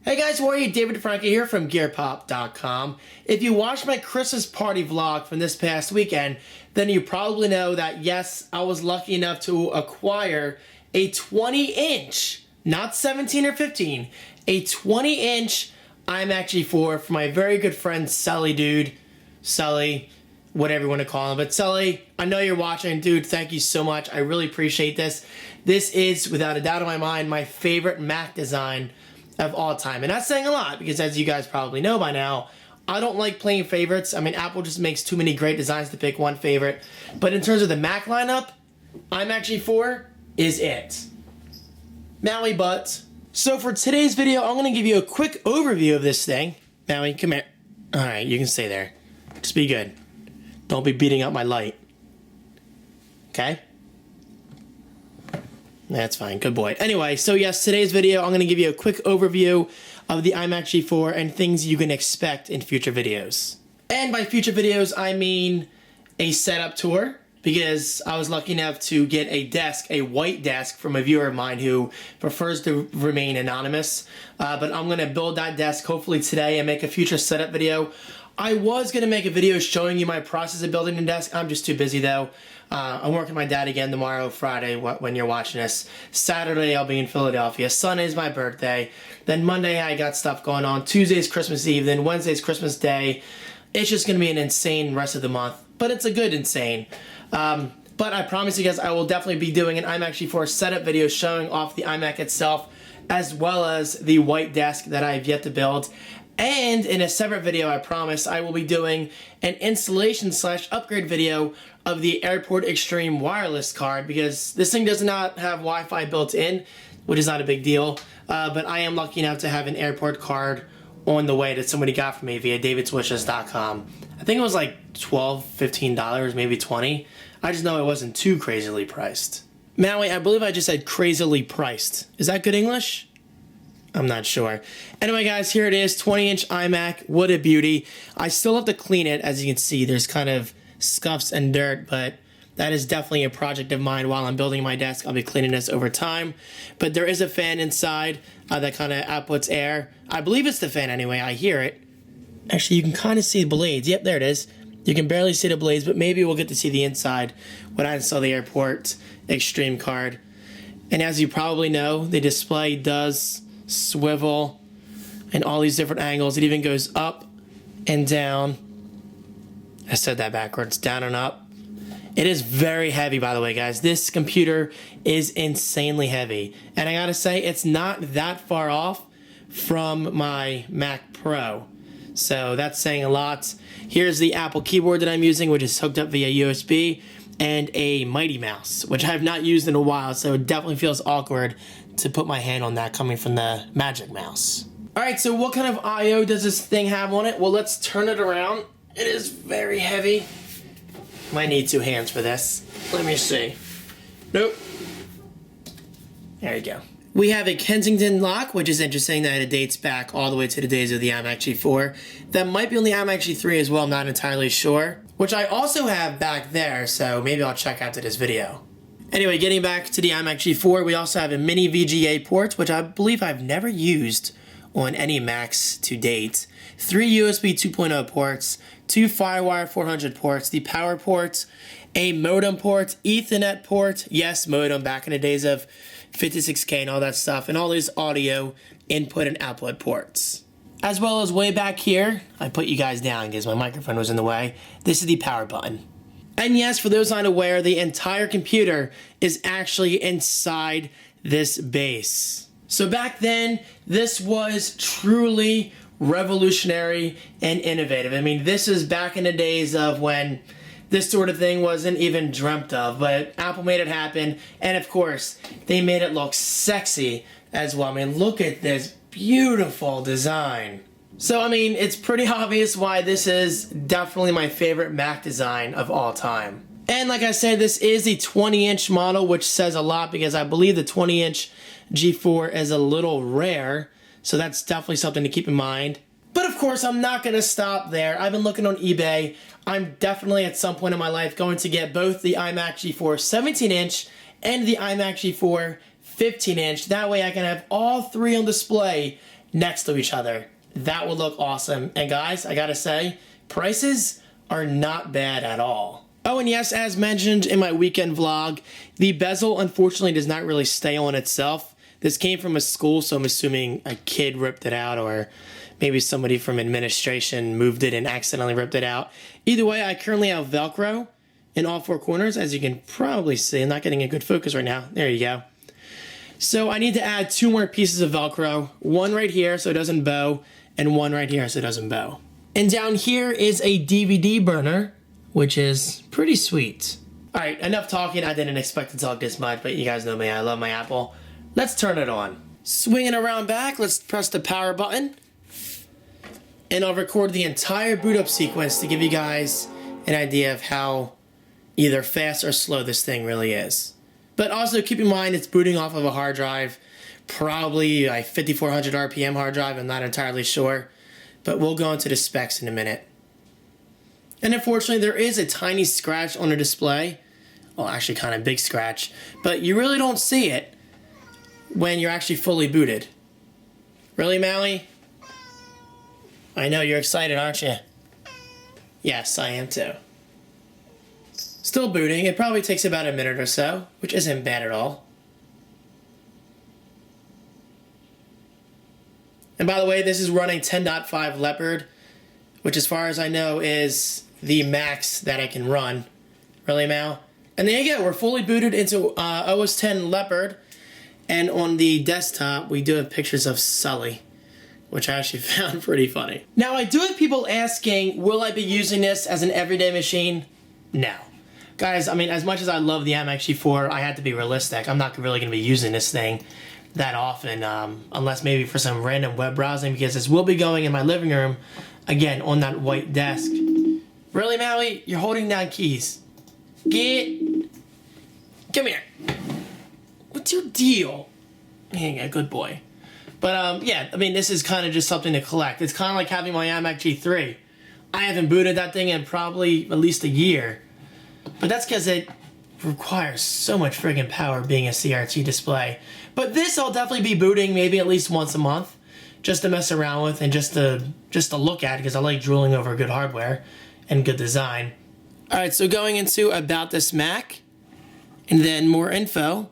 Hey guys, how are you? David Franco here from GearPop.com. If you watched my Christmas party vlog from this past weekend, then you probably know that yes, I was lucky enough to acquire a 20-inch, not 17 or 15, a 20-inch iMac G4 for my very good friend Sully, dude. Sully, whatever you want to call him. But Sully, I know you're watching, dude. Thank you so much. I really appreciate this. This is, without a doubt in my mind, my favorite Mac design of all time. And that's saying a lot because, as you guys probably know by now, I don't like playing favorites. I mean, Apple just makes too many great designs to pick one favorite. But in terms of the Mac lineup, iMac G4 is it. Maui butt. So for today's video, I'm going to give you a quick overview of this thing. Maui, come here. All right, you can stay there. Just be good. Don't be beating up my light. Okay? That's fine. Good boy. Anyway, so yes, today's video, I'm going to give you a quick overview of the iMac G4 and things you can expect in future videos. And by future videos, I mean a setup tour, because I was lucky enough to get a desk, a white desk, from a viewer of mine who prefers to remain anonymous. But I'm going to build that desk hopefully today and make a future setup video. I was going to make a video showing you my process of building a desk. I'm just too busy though. I'm working with my dad again tomorrow, Friday, when you're watching this. Saturday, I'll be in Philadelphia. Sunday's my birthday. Then Monday, I got stuff going on. Tuesday's Christmas Eve. Then Wednesday's Christmas Day. It's just going to be an insane rest of the month. But it's a good insane. But I promise you guys, I will definitely be doing an iMac G4 setup video showing off the iMac itself, as well as the white desk that I have yet to build. And in a separate video, I promise, I will be doing an installation / upgrade video of the Airport Extreme wireless card, because this thing does not have Wi-Fi built in, which is not a big deal. But I am lucky enough to have an airport card on the way that somebody got for me via davidswishes.com. I think it was like $12, $15, maybe $20. I just know it wasn't too crazily priced. Maui, I believe I just said crazily priced. Is that good English? I'm not sure. Anyway, guys, here it is, 20-inch iMac. What a beauty. I still have to clean it. As you can see, there's kind of scuffs and dirt, but that is definitely a project of mine. While I'm building my desk, I'll be cleaning this over time. But there is a fan inside that kind of outputs air. I believe it's the fan anyway. I hear it. Actually, you can kind of see the blades. Yep, there it is. You can barely see the blades, but maybe we'll get to see the inside when I install the Airport Extreme card. And as you probably know, the display does swivel and all these different angles. It even goes up and down. I said that backwards. Down and up. It is very heavy, by the way, guys. This computer is insanely heavy. And I gotta say, it's not that far off from my Mac Pro. So that's saying a lot. Here's the Apple keyboard that I'm using, which is hooked up via USB, and a Mighty Mouse, which I have not used in a while, so it definitely feels awkward to put my hand on that coming from the Magic Mouse. Alright, so what kind of I/O does this thing have on it? Well, let's turn it around. It is very heavy. Might need two hands for this. Let me see. Nope. There you go. We have a Kensington lock, which is interesting that it dates back all the way to the days of the iMac G4. That might be on the iMac G3 as well, I'm not entirely sure. Which I also have back there, so maybe I'll check after this video. Anyway, getting back to the iMac G4, we also have a mini VGA port, which I believe I've never used on any Macs to date. 3 USB 2.0 ports, 2 FireWire 400 ports, the power port, a modem port, Ethernet port, yes, modem back in the days of 56K and all that stuff, and all these audio input and output ports. As well as way back here, I put you guys down because my microphone was in the way, this is the power button. And yes, for those unaware, the entire computer is actually inside this base. So back then, this was truly revolutionary and innovative. I mean, this is back in the days of when this sort of thing wasn't even dreamt of, but Apple made it happen, and of course, they made it look sexy as well. I mean, look at this beautiful design. So, I mean, it's pretty obvious why this is definitely my favorite Mac design of all time. And like I said, this is the 20-inch model, which says a lot because I believe the 20-inch G4 is a little rare, so that's definitely something to keep in mind. But of course, I'm not going to stop there. I've been looking on eBay. I'm definitely at some point in my life going to get both the iMac G4 17-inch and the iMac G4 15-inch. That way I can have all three on display next to each other. That would look awesome. And guys, I gotta say, prices are not bad at all. Oh, and yes, as mentioned in my weekend vlog, the bezel unfortunately does not really stay on itself. This came from a school, so I'm assuming a kid ripped it out, or maybe somebody from administration moved it and accidentally ripped it out. Either way, I currently have Velcro in all four corners, as you can probably see. I'm not getting a good focus right now. There you go. So I need to add 2 more pieces of Velcro. One right here so it doesn't bow, and one right here so it doesn't bow. And down here is a DVD burner, which is pretty sweet. All right, enough talking. I didn't expect to talk this much, but you guys know me. I love my Apple. Let's turn it on. Swinging around back, let's press the power button. And I'll record the entire boot up sequence to give you guys an idea of how either fast or slow this thing really is. But also keep in mind it's booting off of a hard drive, probably a 5400 RPM hard drive, I'm not entirely sure. But we'll go into the specs in a minute. And unfortunately there is a tiny scratch on the display. Well, actually kind of big scratch, but you really don't see it when you're actually fully booted. Really, Mally? I know you're excited, aren't you? Yes, I am too. Still booting. It probably takes about a minute or so, which isn't bad at all. And by the way, this is running 10.5 Leopard, which as far as I know is the max that I can run. Really, Mal? And there you go. We're fully booted into OS X Leopard. And on the desktop, we do have pictures of Sully, which I actually found pretty funny. Now, I do have people asking, will I be using this as an everyday machine? No. Guys, I mean, as much as I love the iMac G4, I had to be realistic. I'm not really going to be using this thing that often, unless maybe for some random web browsing, because this will be going in my living room, again, on that white desk. Really, Maui? You're holding down keys. Come here. What's your deal? Yeah, good boy. But, yeah, I mean, this is kind of just something to collect. It's kind of like having my iMac G3. I haven't booted that thing in probably at least a year. But that's because it requires so much friggin' power being a CRT display. But this I'll definitely be booting maybe at least once a month, just to mess around with and just to look at, because I like drooling over good hardware and good design. Alright, so going into about this Mac, and then more info.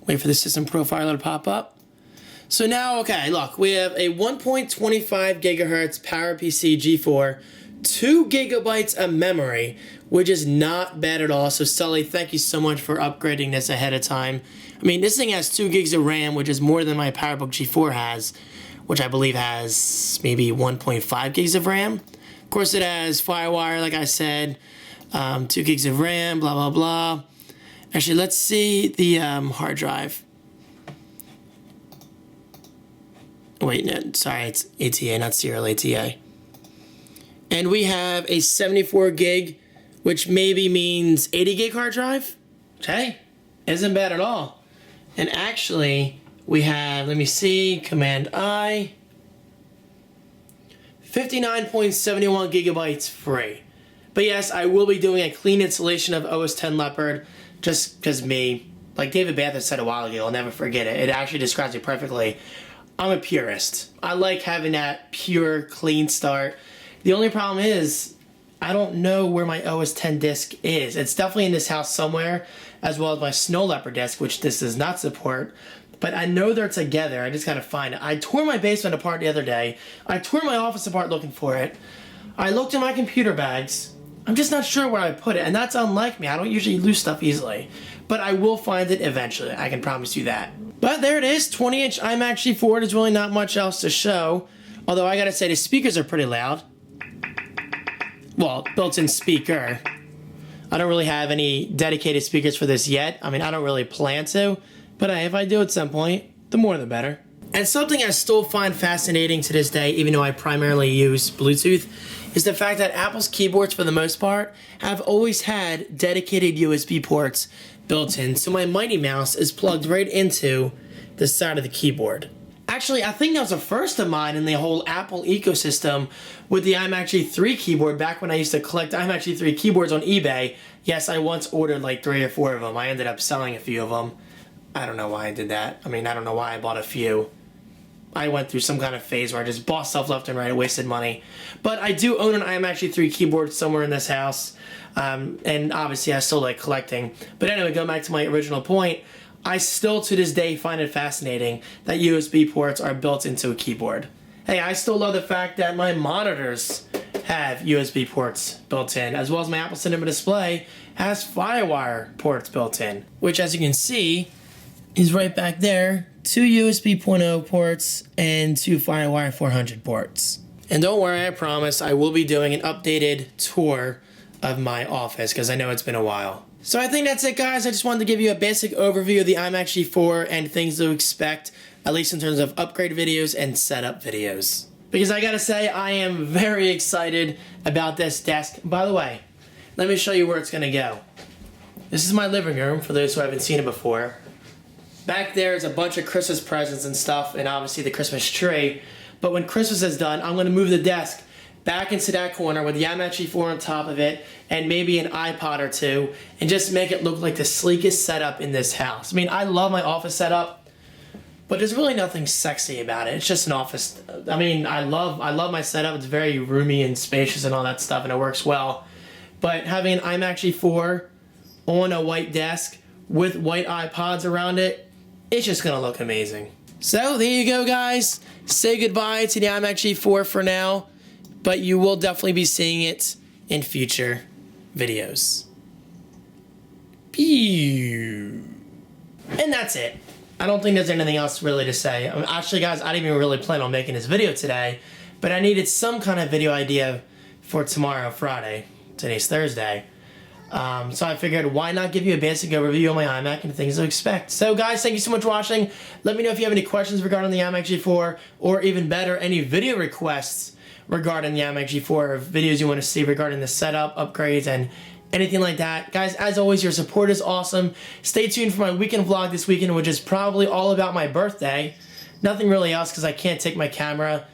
Wait for the system profiler to pop up. So now, okay, look, we have a 1.25 gigahertz PowerPC G4, 2 gigabytes of memory, which is not bad at all. So Sully, thank you so much for upgrading this ahead of time. I mean, this thing has 2 gigs of RAM, which is more than my PowerBook G4 has, which I believe has maybe 1.5 gigs of RAM. Of course, it has FireWire, like I said, 2 gigs of RAM, blah, blah, blah. Actually, let's see the hard drive. Wait, no, sorry, it's ATA, not serial ATA. And we have a 74 gig, which maybe means 80 gig hard drive. Okay, isn't bad at all. And actually, we have, let me see, Command I, 59.71 gigabytes free. But yes, I will be doing a clean installation of OS X Leopard, just because me, like David Bathurst said a while ago, I'll never forget it. It actually describes it perfectly. I'm a purist. I like having that pure, clean start. The only problem is, I don't know where my OS X disc is. It's definitely in this house somewhere, as well as my Snow Leopard disc, which this does not support. But I know they're together. I just gotta find it. I tore my basement apart the other day. I tore my office apart looking for it. I looked in my computer bags. I'm just not sure where I put it, and that's unlike me. I don't usually lose stuff easily. But I will find it eventually. I can promise you that. But there it is, 20-inch iMac G4. There's really not much else to show. Although I gotta say, the speakers are pretty loud. Well, built-in speaker. I don't really have any dedicated speakers for this yet. I mean, I don't really plan to. But if I do at some point, the more the better. And something I still find fascinating to this day, even though I primarily use Bluetooth, is the fact that Apple's keyboards, for the most part, have always had dedicated USB ports built in. So my Mighty Mouse is plugged right into the side of the keyboard. Actually, I think that was a first of mine in the whole Apple ecosystem with the iMac G3 keyboard back when I used to collect iMac G3 keyboards on eBay. Yes, I once ordered like 3 or 4 of them. I ended up selling a few of them. I don't know why I did that. I mean, I don't know why I bought a few. I went through some kind of phase where I just bought stuff left and right, wasted money. But I do own an iMac G3 keyboard somewhere in this house. And obviously I still like collecting. But anyway, going back to my original point, I still to this day find it fascinating that USB ports are built into a keyboard. Hey, I still love the fact that my monitors have USB ports built in, as well as my Apple Cinema display has FireWire ports built in, which as you can see is right back there, 2 USB 2.0 ports and 2 FireWire 400 ports. And don't worry, I promise I will be doing an updated tour of my office because I know it's been a while. So I think that's it, guys. I just wanted to give you a basic overview of the iMac G4 and things to expect, at least in terms of upgrade videos and setup videos. Because I gotta say, I am very excited about this desk. By the way, let me show you where it's gonna go. This is my living room, for those who haven't seen it before. Back there is a bunch of Christmas presents and stuff, and obviously the Christmas tree. But when Christmas is done, I'm gonna move the desk back into that corner with the iMac G4 on top of it, and maybe an iPod or two, and just make it look like the sleekest setup in this house. I mean, I love my office setup, but there's really nothing sexy about it. It's just an office. I mean, I love my setup. It's very roomy and spacious and all that stuff, and it works well. But having an iMac G4 on a white desk with white iPods around it, it's just gonna look amazing. So there you go, guys. Say goodbye to the iMac G4 for now, but you will definitely be seeing it in future videos. Pew. And that's it. I don't think there's anything else really to say. Actually, guys, I didn't even really plan on making this video today, but I needed some kind of video idea for tomorrow, Friday. Today's Thursday. So I figured, why not give you a basic overview of my iMac and things to expect. So guys, thank you so much for watching. Let me know if you have any questions regarding the iMac G4, or even better, any video requests regarding the iMac G4, or videos you want to see regarding the setup, upgrades, and anything like that. Guys, as always, your support is awesome. Stay tuned for my weekend vlog this weekend, which is probably all about my birthday. Nothing really else, because I can't take my camera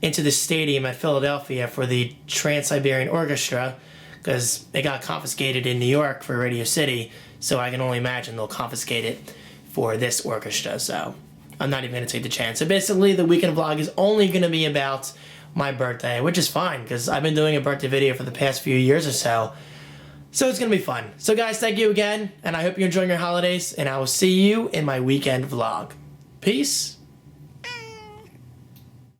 into the stadium at Philadelphia for the Trans-Siberian Orchestra, because it got confiscated in New York for Radio City, so I can only imagine they'll confiscate it for this orchestra, so I'm not even going to take the chance. So basically, the weekend vlog is only going to be about my birthday, which is fine, because I've been doing a birthday video for the past few years or so, so it's going to be fun. So guys, thank you again, and I hope you're enjoying your holidays, and I will see you in my weekend vlog. Peace.